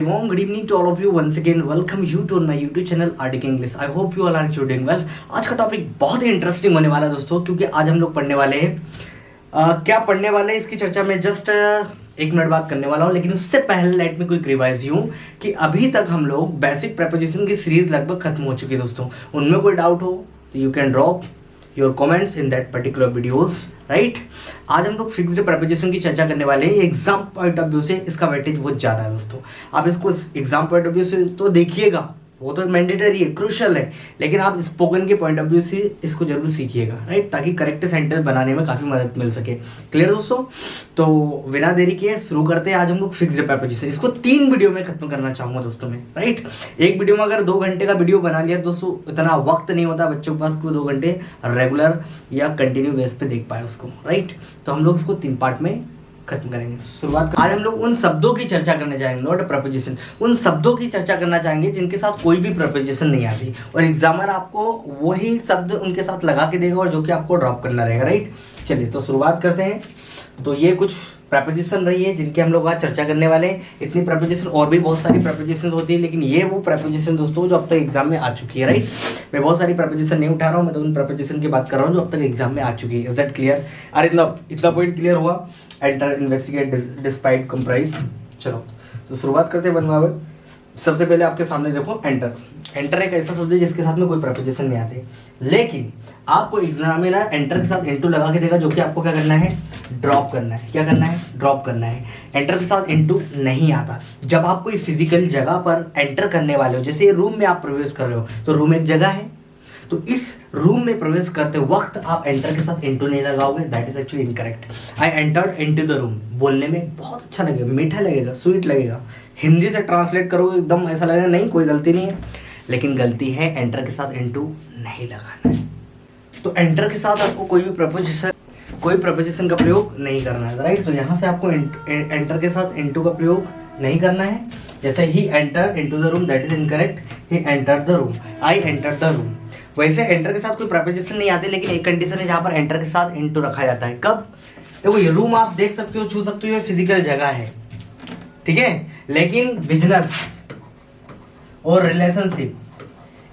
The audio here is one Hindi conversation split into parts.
Warm good evening to all of you once again. Welcome you to my YouTube channel RDK English. I hope you all are doing well. आज का टॉपिक बहुत ही इंटरेस्टिंग होने वाला है दोस्तों, क्योंकि आज हम लोग पढ़ने वाले हैं क्या पढ़ने वाले हैं इसकी चर्चा में जस्ट एक मिनट बाद करने वाला हूँ। लेकिन उससे पहले लेट मी क्विक रिवाइज यूँ कि अभी तक हम लोग बेसिक प्रेपोजिशन की सीरीज लगभग खत्म हो चुकी है दोस्तों। उनमें कोई डाउट हो तो you can drop your comments in that particular videos right. आज हम लोग फिक्स्ड प्रेपोजिशन की चर्चा करने वाले हैं। एग्जाम पॉइंट ऑफ व्यू से इसका वेटेज बहुत ज़्यादा है दोस्तों। आप इसको एग्जाम पॉइंट ऑफ व्यू से तो देखिएगा, वो तो मैंडेटरी है, क्रूशल है, लेकिन आप स्पोकन के पॉइंट ऑफ व्यू से इसको जरूर सीखिएगा राइट, ताकि करेक्ट सेंटेंस बनाने में काफ़ी मदद मिल सके। क्लियर दोस्तों? तो बिना देरी किए शुरू करते हैं। आज हम लोग फिक्स्ड प्रेपोजिशन इसको 3 वीडियो में खत्म करना चाहूँगा दोस्तों मैं राइट। एक वीडियो में अगर 2 घंटे का वीडियो बना लिया दोस्तों, इतना वक्त नहीं होता बच्चों के पास को 2 घंटे रेगुलर या कंटिन्यू बेस पे देख पाए उसको राइट। तो हम लोग इसको 3 पार्ट में खत्म करेंगे। शुरुआत आज हम लोग उन शब्दों की चर्चा करने जाएंगे, नॉट प्रपोजिशन, उन शब्दों की चर्चा करना चाहेंगे जिनके साथ कोई भी प्रपोजिशन नहीं आती और एग्जामर आपको वही शब्द उनके साथ लगा के देगा और जो कि आपको ड्रॉप करना रहेगा राइट। चलिए तो शुरुआत करते हैं। तो ये कुछ प्रपोजिशन रही है जिनकी हम लोग आज चर्चा करने वाले हैं। इतनी प्रपोजिशन और भी बहुत सारी प्रपोजिशन होती है, लेकिन ये वो प्रपोजिशन दोस्तों जो अब तक एग्जाम में आ चुकी है राइट। मैं बहुत सारी प्रपोजिशन नहीं उठा रहा हूँ, मैं तो उन प्रपोजिशन की बात कर रहा हूँ जो अब तक एग्जाम में आ चुकी है। Is that clear? अरे इतना पॉइंट क्लियर हुआ। Enter, investigate, despite, comprise. चलो तो शुरुआत करते हैं वन बाय वन। सबसे पहले आपके सामने देखो एंटर। एंटर एक ऐसा शब्द है जिसके साथ में कोई प्रपोजिशन नहीं आते, लेकिन आपको एग्जाम में ना एंटर के साथ इनटू लगा के देगा, जो कि आपको क्या करना है, ड्रॉप करना है। क्या करना है? ड्रॉप करना है। एंटर के साथ इनटू नहीं आता। जब आप कोई फिजिकल जगह पर एंटर करने वाले हो, जैसे रूम में आप प्रवेश कर रहे हो, तो रूम एक जगह है, तो इस रूम में प्रवेश करते वक्त आप एंटर के साथ इनटू नहीं लगाओगे, that is actually incorrect. I entered into the room बोलने में बहुत अच्छा लगेगा, मीठा लगेगा, स्वीट लगेगा। हिंदी से ट्रांसलेट करोगे एकदम ऐसा लगेगा नहीं कोई गलती नहीं है, लेकिन गलती है एंटर के साथ इनटू नहीं लगाना है। तो एंटर के साथ आपको कोई प्रपोजिशन का प्रयोग नहीं करना है राइट। तो यहाँ से आपको एंटर के साथ इनटू का प्रयोग नहीं करना है। जैसे he enter into the room, that is incorrect. He entered the room, I entered the room. वैसे एंटर के साथ कोई प्रपोजिशन नहीं आते, लेकिन एक कंडीशन है जहाँ पर एंटर के साथ इनटू रखा जाता है। कब? देखो ये रूम आप देख सकते हो, छू सकते हो, ये फिजिकल जगह है ठीक है, लेकिन बिजनेस और रिलेशनशिप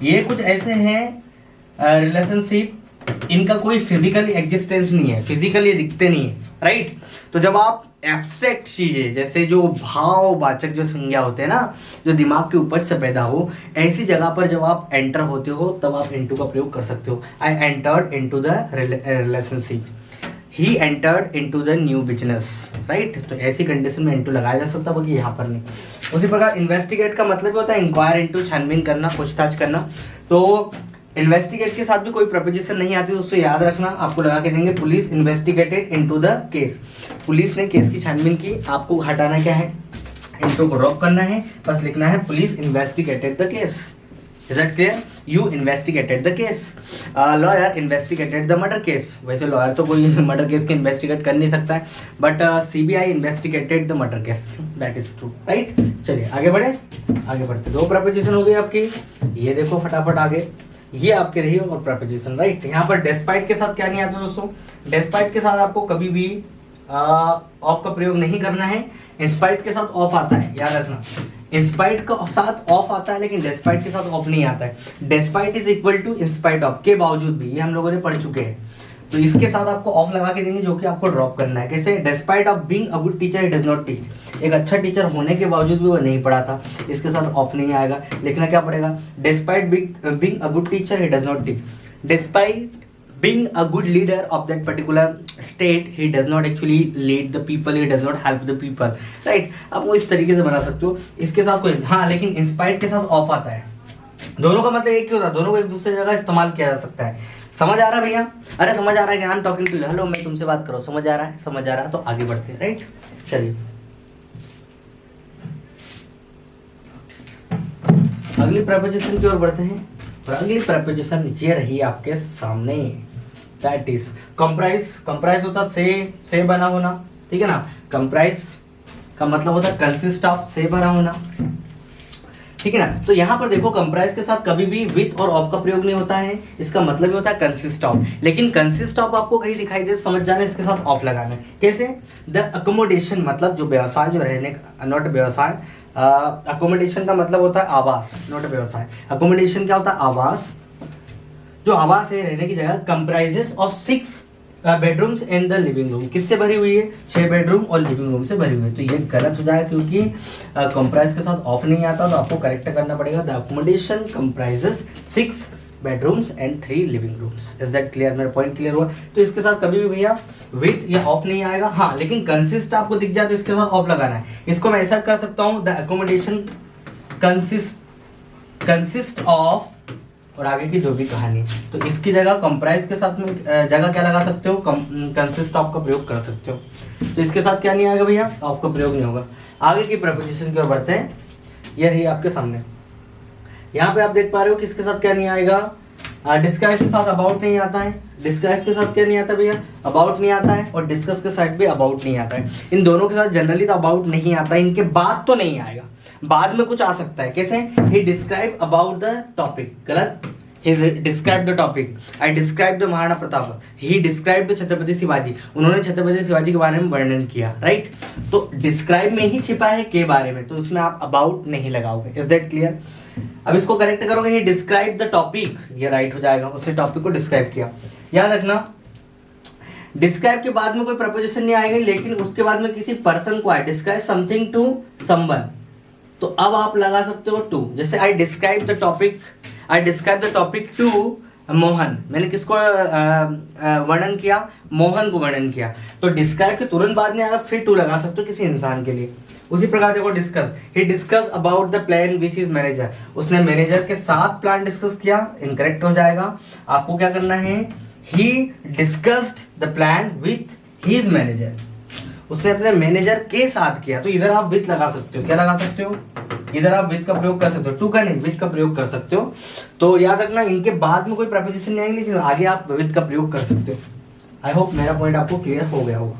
ये कुछ ऐसे हैं रिलेशनशिप, इनका कोई फिजिकल एग्जिस्टेंस नहीं है, फिजिकली दिखते नहीं है राइट। तो जब आप एब्स्ट्रैक्ट चीजें जैसे जो भाववाचक जो संज्ञा होते हैं ना, जो दिमाग के उपज से पैदा हो, ऐसी जगह पर जब आप एंटर होते हो तब आप इनटू का प्रयोग कर सकते हो। I entered into the relationship, he entered into the new business right. तो ऐसी कंडीशन में इनटू लगाया जा सकता है, बाकी यहाँ पर नहीं। उसी प्रकार इन्वेस्टिगेट का मतलब होता है इंक्वायर इनटू, छानबीन करना, पूछताछ करना। तो इन्वेस्टिगेट के साथ भी कोई प्रपोजिशन नहीं आती, तो उसको याद रखना। आपको लगा के देंगे police investigated into the case, police ने केस की छानबीन की। आपको हटाना क्या है, इनटू को ड्रॉप करना है, बस लिखना है police investigated the case. Is that clear? You investigated the case. Lawyer investigated the murder case. वैसे लॉयर तो कोई मर्डर केस के इन्वेस्टिगेट कर नहीं सकता है, but CBI investigated the murder case, that is true right. चलिए आगे बढ़ते। 2 प्रपोजिशन हो गई आपकी, ये देखो फटाफट आगे, ये आपके रही और प्रपोजिशन राइट। यहाँ पर डेस्पाइट के साथ क्या नहीं आता दोस्तों, डेस्पाइट के साथ आपको कभी भी ऑफ का प्रयोग नहीं करना है। इंस्पाइट के साथ ऑफ आता है, याद रखना। इंस्पाइट के साथ ऑफ आता है, लेकिन डेस्पाइट के साथ ऑफ नहीं आता है। Despite is equal to in spite of, के बावजूद भी, ये हम लोगों ने पढ़ चुके हैं। तो इसके साथ आपको ऑफ लगा के देंगे, जो कि आपको ड्रॉप करना है। कैसे? Despite of being a good teacher he does not teach. एक अच्छा टीचर होने के बावजूद भी वो नहीं पढ़ाता, इसके साथ ऑफ नहीं आएगा। लिखना क्या पड़ेगा? Despite being a good teacher he does not teach. Despite being a good leader of that particular state, he does not actually lead the people, he does not help the people, right? आप वो इस तरीके से बना सकते हो। इसके साथ कोई हाँ, लेकिन इंस्पायर्ड के साथ ऑफ आता है। दोनों का मतलब एक ही होता है, दोनों को एक दूसरे जगह इस्तेमाल किया जा सकता है। समझ आ रहा है भैया? अरे समझ आ रहा है कि I am talking to you, hello मैं तुमसे बात कर रहा हूँ, समझ आ रहा है? समझ आ रहा है तो आगे बढ़ते हैं राइट। चलिए अगली प्रपोजिशन की ओर बढ़ते हैं। और अगली प्रपोजिशन ये रही आपके सामने, दैट इज कंप्राइज। कंप्राइज होता से बना होना, ठीक है ना। कंप्राइज का मतलब होता है कंसिस्ट ऑफ, से बना होना, ठीक है ना। तो यहाँ पर देखो कंप्राइज के साथ कभी भी विथ और ऑफ का प्रयोग नहीं होता है, इसका मतलब होता है कंसिस्ट ऑफ। लेकिन कंसिस्ट ऑफ आपको कहीं दिखाई दे समझ जाना, इसके साथ ऑफ लगाना है। कैसे? द अकोमोडेशन, मतलब जो व्यवसाय, जो रहने का, नॉट व्यवसाय, अकोमोडेशन का मतलब होता है आवास, नॉट व्यवसाय। अकोमोडेशन क्या होता है? आवास। जो आवास है, रहने की जगह, comprises of 6 bedrooms and the living room. किससे भरी हुई है? 6 बेडरूम और लिविंग रूम से भरी हुई है। तो ये गलत हो जाएगा क्योंकि कंप्राइज के साथ ऑफ नहीं आता, तो आपको करेक्ट करना पड़ेगा। The accommodation comprises 6 bedrooms and 3 living rooms. Is that clear? मेरा पॉइंट क्लियर हुआ? तो इसके साथ कभी भी भैया विथ या ऑफ नहीं आएगा। हाँ, लेकिन कंसिस्ट आपको दिख जाए तो इसके साथ ऑफ लगाना है। इसको मैं ऐसा कर सकता हूँ, द अकोमोडेशन कंसिस्ट ऑफ, और आगे की जो भी कहानी। तो इसकी जगह कंप्राइज के साथ में जगह क्या लगा सकते हो? कंसिस्ट ऑफ का प्रयोग कर सकते हो। तो इसके साथ क्या नहीं आएगा भैया? ऑफ का प्रयोग नहीं होगा। आगे की प्रपोजिशन की ओर बढ़ते हैं। ये रही आपके सामने। यहाँ पे आप देख पा रहे हो कि इसके साथ क्या नहीं आएगा? डिस्क्राइब के साथ अबाउट नहीं आता है। डिस्क्राइब के साथ क्या नहीं आता भैया? अबाउट नहीं आता है। और डिस्कस के साथ भी अबाउट नहीं आता है। इन दोनों के साथ जनरली तो अबाउट नहीं आता है। इनके बाद तो नहीं आएगा, बाद में कुछ आ सकता है। कैसे? He describe about the topic. गलत। He describe the topic. I describe the Maharana Pratap. He describe the Chhatrapati Shivaji. उन्होंने छत्रपति शिवाजी के बारे में वर्णन किया। राइट। तो डिस्क्राइब में ही छिपा है के बारे में, तो उसमें आप अबाउट नहीं लगाओगे। Is that clear? अब इसको करेक्ट करोगे, ही डिस्क्राइब द टॉपिक, ये राइट हो जाएगा। उसने टॉपिक को डिस्क्राइब किया। याद रखना, डिस्क्राइब के बाद में कोई प्रपोजिशन नहीं आएगा, लेकिन उसके बाद में किसी पर्सन को आए। डिस्क्राइब समथिंग टू समवन, तो अब आप लगा सकते हो टू। जैसे I describe the topic to Mohan. मैंने किसको वर्णन किया? मोहन को वर्णन किया। तो डिस्क्राइब के तुरंत बाद में अगर फिर टू लगा सकते हो किसी इंसान के लिए। उसी प्रकार देखो, discuss, he discuss about the plan with his manager. उसने मैनेजर के साथ प्लान डिस्कस किया। इनकरेक्ट हो जाएगा। आपको क्या करना है? ही discussed the plan with his manager. उसने अपने मैनेजर के साथ किया। तो इधर आप विथ लगा सकते हो। क्या लगा सकते हो? इधर आप विथ का प्रयोग कर सकते हो। टू का नहीं, विथ का प्रयोग कर सकते हो। तो याद रखना, इनके बाद में कोई प्रपोजिशन नहीं आएगी, लेकिन आगे आप विथ का प्रयोग कर सकते हो। आई होप मेरा पॉइंट आपको क्लियर हो गया होगा।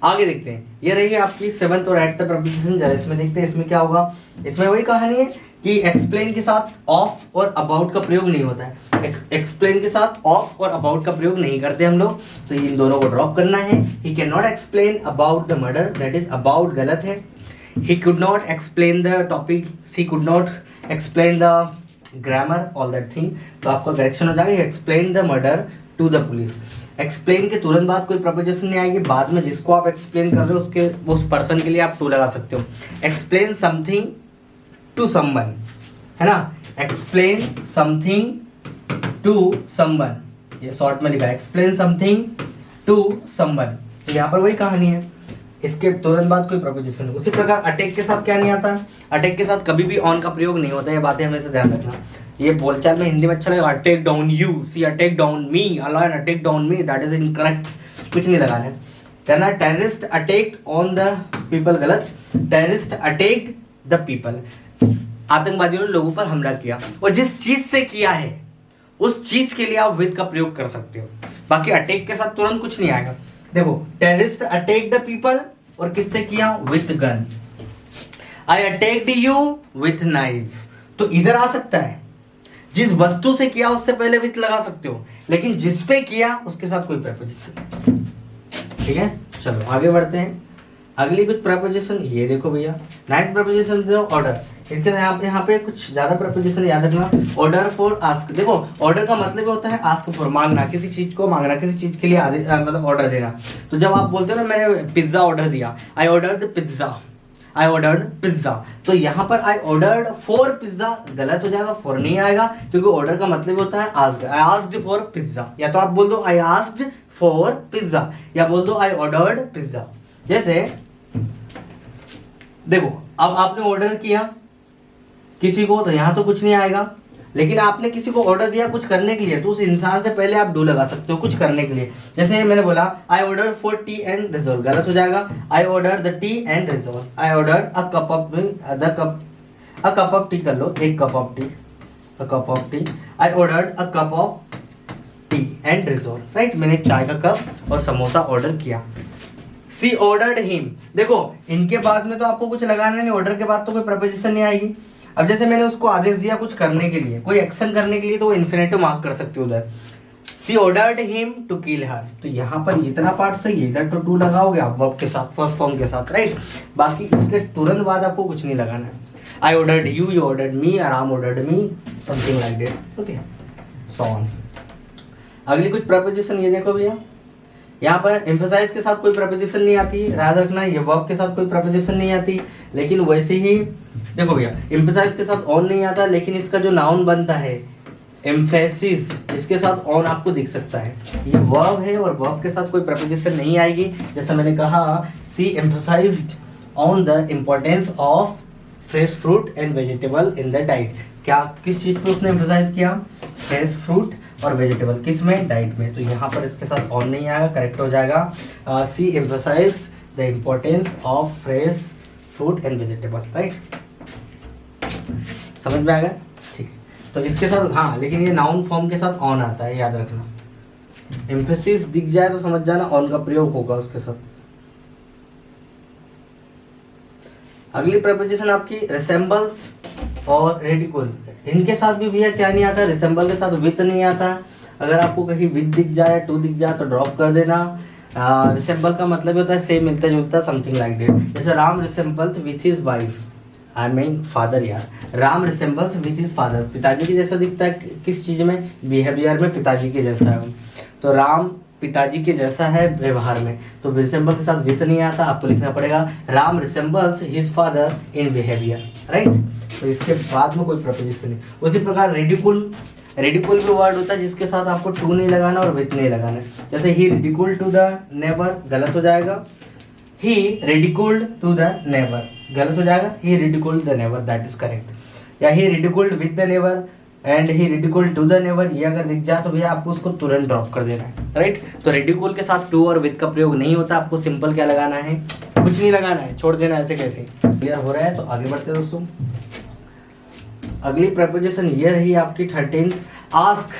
आगे देखते हैं। ये रही है आपकी 7th और 8th प्रपोजिशन। जरा इसमें देखते हैं इसमें क्या होगा। इसमें वही कहानी है कि एक्सप्लेन के साथ ऑफ और अबाउट का प्रयोग नहीं होता है। एक्सप्लेन के साथ ऑफ और अबाउट का प्रयोग नहीं करते हम लोग, तो इन दोनों को ड्रॉप करना है। He can not explain about the murder, that is about गलत है। He could not explain the topic, he could not explain the grammar, all that thing. तो आपका करेक्शन हो जाएगा, explain the murder to the police. Explain के तुरंत बाद कोई प्रपोजिशन नहीं आएगी। बाद में जिसको आप एक्सप्लेन कर रहे हो उसके उस पर्सन के लिए आप टू लगा सकते हो। एक्सप्लेन समथिंग टू समवन, है ना? एक्सप्लेन समथिंग टू समवन, ये शॉर्ट में लिखा है, एक्सप्लेन समथिंग टू समवन। तो यहाँ पर वही कहानी है। इसके तुरंत बाद कोई प्रपोजिशन। उसी प्रकार अटैक के साथ क्या नहीं आता? अटैक के साथ कभी भी ऑन का प्रयोग नहीं होता। ये बातें हमेशा ध्यान रखना। ये बोलचाल में हिंदी में अच्छा लगेगा, attack down you, she attack down me, a lion attack down me, that is incorrect. कुछ नहीं लगाना है। कहना terrorist attacked on the people, गलत। टेररिस्ट अटैक्ड द पीपल, आतंकवादियों ने लोगों पर हमला किया। और जिस चीज से किया है उस चीज के लिए आप विद का प्रयोग कर सकते हो। बाकी अटैक के साथ तुरंत कुछ नहीं आएगा। देखो, टेररिस्ट अटैक द पीपल, और किससे किया? With gun. I attacked you with knife, तो इधर आ सकता है। जिस वस्तु से किया उससे पहले विथ लगा सकते हो, लेकिन जिस पे किया उसके साथ कोई प्रपोजिशन। ठीक है, चलो आगे बढ़ते हैं। अगली कुछ प्रपोजिशन ये देखो भैया, 9th प्रपोजिशन जो ऑर्डर। इसके यहाँ पे कुछ ज्यादा प्रपोजिशन याद रखना। ऑर्डर फॉर आस्क, देखो ऑर्डर का मतलब होता है आस्क फॉर, मांगना, किसी चीज को मांगना, किसी चीज के लिए मतलब ऑर्डर देना। तो जब आप बोलते हो ना मैंने पिज्जा ऑर्डर दिया, I ordered pizza, I ordered pizza, तो यहाँ पर आई ऑर्डर्ड फॉर पिज्जा गलत हो जाएगा, फॉर नहीं आएगा, क्योंकि ऑर्डर का मतलब होता है asked. I asked for pizza, या तो आप बोल दो आई आस्क्ड फॉर पिज्जा, या बोल दो आई ऑर्डर्ड पिज्जा। जैसे देखो, अब आपने ऑर्डर किया किसी को, तो यहां तो कुछ नहीं आएगा, लेकिन आपने किसी को ऑर्डर दिया कुछ करने के लिए, तो उस इंसान से पहले आप डू लगा सकते हो, कुछ करने के लिए। जैसे मैंने बोला I order for T and resolve, गलत हो जाएगा। I order the T and resolve, I order a cup of T कर लो, एक cup of T, a cup of T. I order a cup of T and resolve, right. मैंने चाय का कप और समोसा ऑर्डर किया। सी ऑर्डर्ड हिम, देखो इनके बाद में तो आपको कुछ लगाना नहीं, ऑर्डर के बाद तो कोई प्रपोजिशन नहीं आएगी। अब जैसे मैंने उसको आदेश दिया कुछ करने के लिए, कोई एक्शन करने के लिए, तो वो इन्फिनेटिव मार्क कर सकते हो उधर। सी ऑर्डर्ड हिम टू किल हर। तो यहाँ पर इतना पार्ट सही है, इधर तो टू लगाओगे आप वर्ब के साथ, फर्स्ट फॉर्म के साथ, राइट। बाकी इसके तुरंत बाद आपको कुछ नहीं लगाना है। I ordered you ordered me, Ram ordered me, something like that, okay, so on. अगली कुछ प्रपोजिशन ये देखो भैया, यहाँ पर एम्फेसाइज के साथ कोई प्रपोजिशन नहीं आती, याद रखना, ये वर्ब के साथ कोई प्रपोजिशन नहीं आती। लेकिन वैसे ही देखो भैया, एम्फेसाइज के साथ ऑन नहीं आता, लेकिन इसका जो नाउन बनता है एम्फेसिस, इसके साथ ऑन आपको दिख सकता है। ये वर्ब है और वर्ब के साथ कोई प्रपोजिशन नहीं आएगी। जैसा मैंने कहा, she emphasized on the importance of fresh fruit and vegetable in the diet. क्या किस चीज़ पे उसने एम्फेसाइज किया? फ्रेश फ्रूट और वेजिटेबल, किस में? डाइट में। तो यहाँ पर इसके साथ ऑन नहीं आएगा, करेक्ट हो जाएगा she emphasize the importance of fresh fruit and vegetable, right. समझ में आ गया? ठीक है, तो इसके साथ हाँ, लेकिन ये नाउन फॉर्म के साथ ऑन आता है, याद रखना। एम्फेसिस दिख जाए तो समझ जाना ऑन का प्रयोग होगा उसके साथ। अगली प्रपोजिशन आपकी रिसेम्बल्स और रेडिकुल। इनके साथ भी भैया क्या नहीं आता? रिसेम्बल के साथ विथ नहीं आता। अगर आपको कहीं विथ दिख जाए, टू दिख जाए तो ड्रॉप कर देना। रिसेम्बल का मतलब होता है सेम, मिलता जुलता, समथिंग लाइक दैट। जैसे Ram resembles with his wife, I mean father. यार, Ram resembles with his father, पिताजी के जैसा दिखता है। किस चीज़ में? बिहेवियर में पिताजी के जैसा है। तो राम पिताजी के जैसा है व्यवहार में, तो रिसेम्बल के साथ विथ नहीं आता, आपको लिखना पड़ेगा Ram resembles his father in behaviour, right. तो इसके बाद में कोई प्रपोजिशन नहीं। उसी प्रकार रेडिकुल, रेडिकुल भी वर्ड होता है जिसके साथ आपको टू नहीं लगाना और विथ नहीं लगाना। जैसे he ridicule to the neighbour, गलत हो जाएगा। He ridiculed to the neighbour, गलत हो जाएगा। He ridiculed the neighbour, that is correct. या he ridiculed with the neighbour and he ridicule to the neighbour, ये अगर दिख जाए तो भैया आपको उसको तुरंत ड्रॉप कर देना है, राइट। तो रिडिकुल के साथ टू और विद का प्रयोग नहीं होता, आपको सिंपल क्या लगाना है? कुछ नहीं लगाना है, छोड़ देना ऐसे कैसे। क्लियर हो रहा है? तो आगे बढ़ते हैं दोस्तों। अगली प्रपोजिशन ये रही आपकी 13th, आस्क।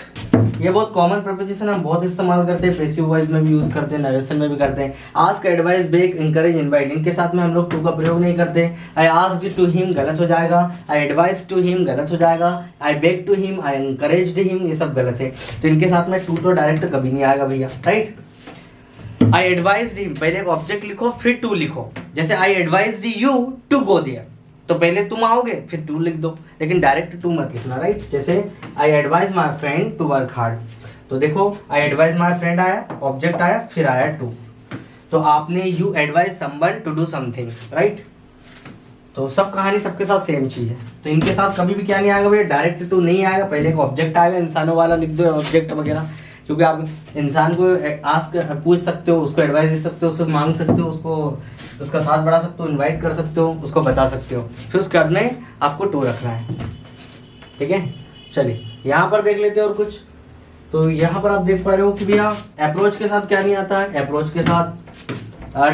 ये बहुत कॉमन प्रपोजिशन, हम बहुत इस्तेमाल करते हैं, पैसिव वॉइस में भी यूज करते हैं, नरेशन में भी करते हैं। Ask, advice, beg, encourage, invite, इनके साथ में हम लोग टू का प्रयोग नहीं करते। आई आस्क्ड टू हिम, गलत हो जाएगा। आई एडवाइस टू हिम, गलत हो जाएगा। I beg to him, I encouraged him, ये सब गलत है। तो इनके साथ में टू तो डायरेक्ट कभी नहीं आएगा भैया, राइट। आई एडवाइज्ड हिम, पहले एक ऑब्जेक्ट लिखो फिर टू लिखो। जैसे I advised you to go there, तो पहले तुम आओगे फिर टू लिख दो, लेकिन डायरेक्ट टू मत लिखना, राइट। जैसे I advise my friend to work hard, तो देखो आई एडवाइज माई फ्रेंड आया, ऑब्जेक्ट आया, फिर आया टू। तो आपने you advise someone to do something, right. तो सब कहानी सबके साथ सेम चीज है। तो इनके साथ कभी भी क्या नहीं आएगा भैया? डायरेक्ट टू नहीं आएगा, पहले एक ऑब्जेक्ट आएगा, इंसानों वाला लिख दो ऑब्जेक्ट वगैरह, क्योंकि आप इंसान को आस्क पूछ सकते हो, उसको एडवाइस दे सकते हो, उससे मांग सकते हो, उसको उसका साथ बढ़ा सकते हो, इनवाइट कर सकते हो, उसको बता सकते हो। फिर उसके बाद में आपको टू रखना है, ठीक है। चलिए यहाँ पर देख लेते हैं और कुछ। तो यहाँ पर आप देख पा रहे हो कि भैया अप्रोच के साथ क्या नहीं आता है? अप्रोच के साथ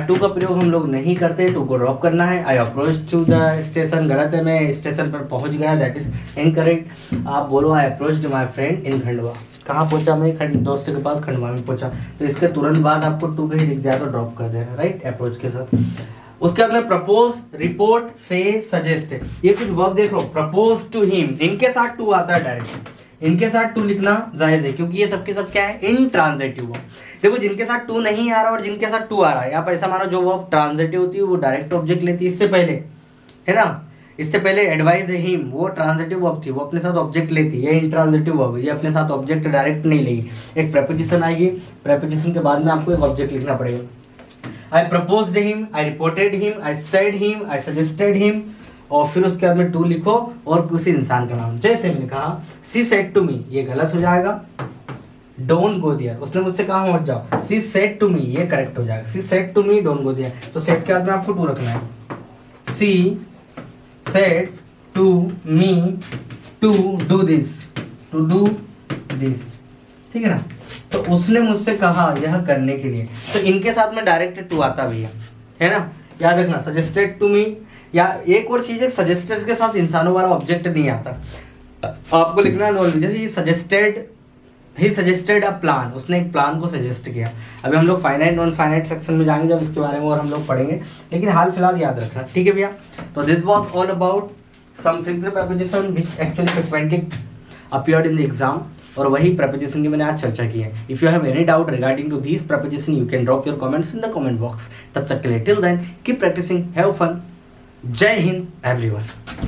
टू का प्रयोग हम लोग नहीं करते, टू को ड्रॉप करना है। I approach to the station, गलत है, मैं स्टेशन पर पहुँच गया, दैट इज इनकरेक्ट। आप बोलो आई approached my friend in Khandwa, कहाँ पहुंचा मैं? दोस्त के पास खंडवा में पहुंचा। तो इसके तुरंत बाद आपको टू कहीं दिख जाए तो ड्रॉप कर देना, राइट, अप्रोच के साथ। उसके बाद में प्रपोज, रिपोर्ट, से, सजेस्ट, ये कुछ वर्ब देख लो। प्रपोज टू हिम, इनके साथ टू आता है डायरेक्ट, इनके साथ टू लिखना जायज है, क्योंकि ये सबके सब क्या है? इंट्रांजिटिव। देखो जिनके साथ टू नहीं आ रहा और जिनके साथ टू आ रहा है, आप ऐसा मानो जो वर्ब ट्रांजिटिव होती है वो डायरेक्ट ऑब्जेक्ट लेती है, इससे पहले, है ना। इससे पहले एडवाइज हिम, वो ट्रांजिटिव वर्ब थी, वो अपने साथ ऑब्जेक्ट लेती है। ये इंट्रांजिटिव वर्ब, ये अपने साथ ऑब्जेक्ट डायरेक्ट नहीं लेगी, एक प्रेपोजिशन आएगी, प्रेपोजिशन के बाद में आपको एक ऑब्जेक्ट लिखना पड़ेगा। I proposed him, I reported him, I said him, I suggested him, और फिर उसके बाद में टू लिखो और किसी इंसान का नाम। जैसे मैंने कहा सी सेड टू मी, ये गलत हो जाएगा। डोंट गो देयर, उसने मुझसे कहा मत जाओ। सी सेड टू मी, ये करेक्ट हो जाएगा। She said to me, don't go there, तो सेड के बाद में आपको टू रखना है। सी said to me to do this, to do this, ठीक है ना। तो उसने मुझसे कहा यह करने के लिए, तो इनके साथ में डायरेक्ट टू आता भैया, है ना, याद रखना। सजेस्टेड टू मी, या एक और चीज है, सजेस्टेड के साथ इंसानों वाला ऑब्जेक्ट नहीं आता, आपको लिखना है नॉन। जैसे ही सजेस्टेड अ प्लान, उसने एक प्लान को सजेस्ट किया। अभी हम लोग फाइनाइट नॉन फाइनाइट सेक्शन में जाएंगे जब इसके बारे में, और हम लोग पढ़ेंगे, लेकिन हाल फिलहाल याद रखना, ठीक है भैया। तो this was all about some fixed preposition which actually frequently appeared in the exam. और वही प्रपोजिशन की मैंने आज चर्चा की है। If you have any doubt regarding to these preposition you can drop your comments in the comment box. तब तक के लिए till then keep practising, have fun. जय हिंद एवरीवन।